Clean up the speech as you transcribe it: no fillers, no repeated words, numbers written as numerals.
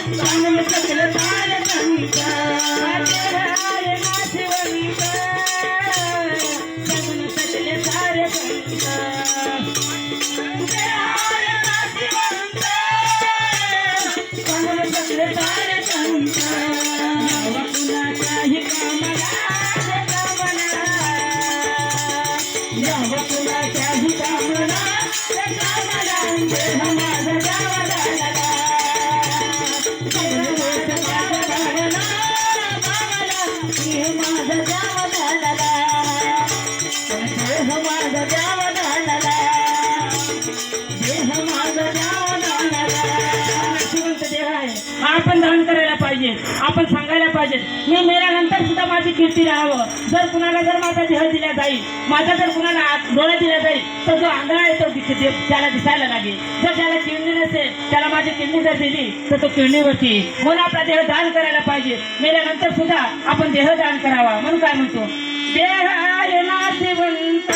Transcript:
चांगलं सकल सारे संत आहे नाशिवंत चांगलं सकल सारे संत आहे नाशिवंत चांगलं सकल सारे संत यावं कुणाच्याही कामाला यावं कुणाच्याही कामाला देह माझा जावा झाला देह माझा जावा झाला देह माझा जावा झाला देह माझा जावा झाला नाशिवंत देह आहे हा आपण दान करायला पाहिजे आपण सांगायला पाहिजे मी मेल्यानंतर सुद्धा माझी कीर्ती राहावं जर कुणाला जर माझा देह दिला जाईल माझा जर कुणाला डोळा दिला जाईल तर जो आंधळा आहे तो त्याला दिसायला लागेल जर त्याला किडनी नसेल त्याला माझी किडनी जर दिली तर तो किडनीवरती म्हणून आपला देह दान करायला पाहिजे मेल्यानंतर सुद्धा आपण देह दान करावा म्हणून काय म्हणतो देह आहे नाशिवंत